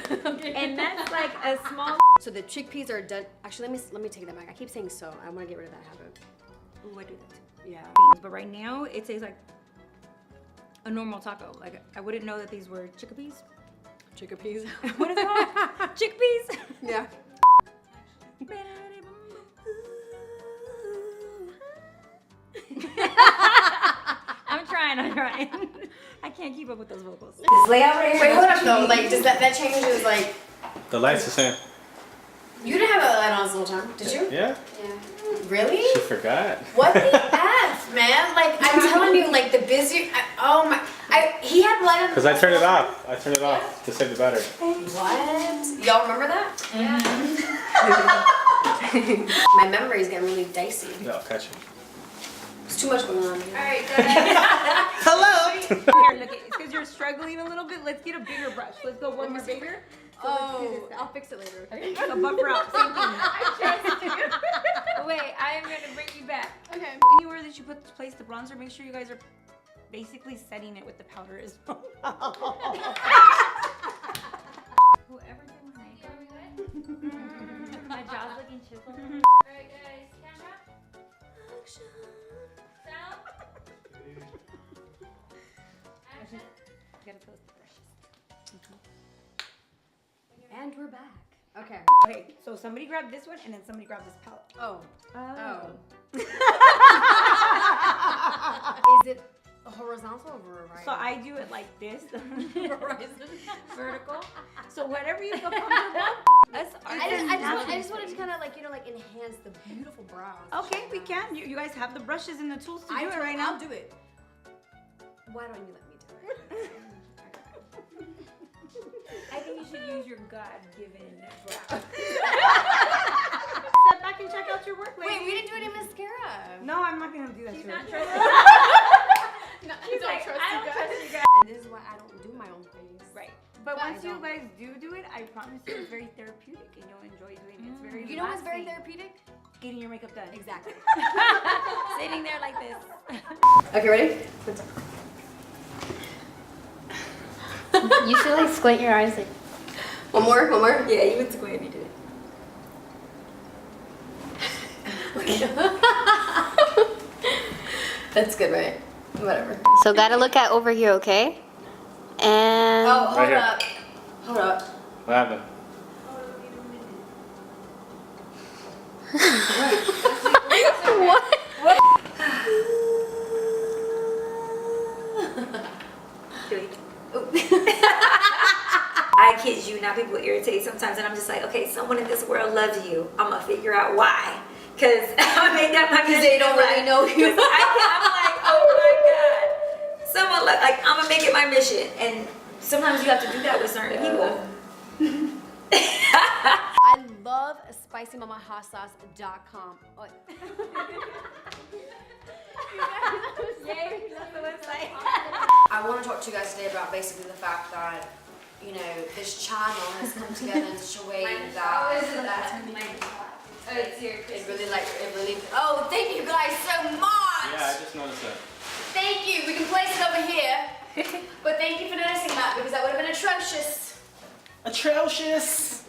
And that's like a small. So the chickpeas are done. Actually, let me take that back. I keep saying so. I want to get rid of that habit. Ooh, I do that too. Yeah. But right now, it tastes like a normal taco. Like I wouldn't know that these were chickpeas. Chickpeas. What is it called? Chickpeas. Yeah. I'm trying. I can't keep up with those vocals. Wait, hold up though. Like, does that changes? Like, The light's the same. you didn't have a light on this whole time, did you? Yeah? Yeah. Really? She forgot. What the f, man? Like, I'm telling you, like the busy. He had the light on. Because I turned it off. I turned it off to save the battery. What? Y'all remember that? Yeah. My memory is getting really dicey. No, I'll catch it. There's too much going on. Here. Alright, Hello! Here, look, it's because you're struggling a little bit. Let's get a bigger brush. Let's go one more bigger. Oh, I'll fix it later. Okay. So buffer out. Same thing. Wait, I am gonna bring you back. Okay. Anywhere that you place the bronzer, make sure you guys are basically setting it with the powder as well. Whoever did my makeup. My jaw's looking chiseled. Alright guys, camera. Sound. Action. Gotta toast the brushes. And we're back. Okay. Okay, so somebody grab this one and then somebody grab this palette. Oh. Oh. Is it horizontal or right? So I do it like this, horizon. vertical. So whatever you feel comfortable. Us I just wanted to kind of like enhance the beautiful brows. Okay, we can. You guys have the brushes and the tools to do it right now. I'll do it. Why don't you let me do it? I think you should use your God-given brow. Step back and check out your work, lady. Wait, we didn't do any mascara. No, I'm not gonna do that. She's to her. not trusting. No, She's don't like, trust I you don't guys. trust you guys. And this is why I don't do my own face. Right. But But I once you don't. guys do it, I promise you it's very therapeutic and you'll enjoy doing it. It's very You know what's very relaxing. therapeutic? Getting your makeup done. Exactly. Sitting there like this. Okay, ready? You should like squint your eyes like. One more. Yeah, you would squint if you did it. That's good, right? Whatever. So gotta look at over here, okay? And Oh, hold Right here. up. Hold up. What happened? what? I kid you, now people irritate sometimes, and I'm just like, okay, someone in this world loves you. I'm gonna figure out why. Cause I made that my Because they don't really know you. I'm like, oh my god, someone like I'm gonna make it my mission, and sometimes you have to do that with certain people. I love spicymamahotSauce.com. Oh, Yay, that's the website. I want to talk to you guys today about basically the fact that, you know, this channel has come together in such a way that it really, oh, thank you guys so much. Yeah, I just noticed that. Thank you. We can place it over here. But thank you for noticing that because that would have been atrocious. Atrocious.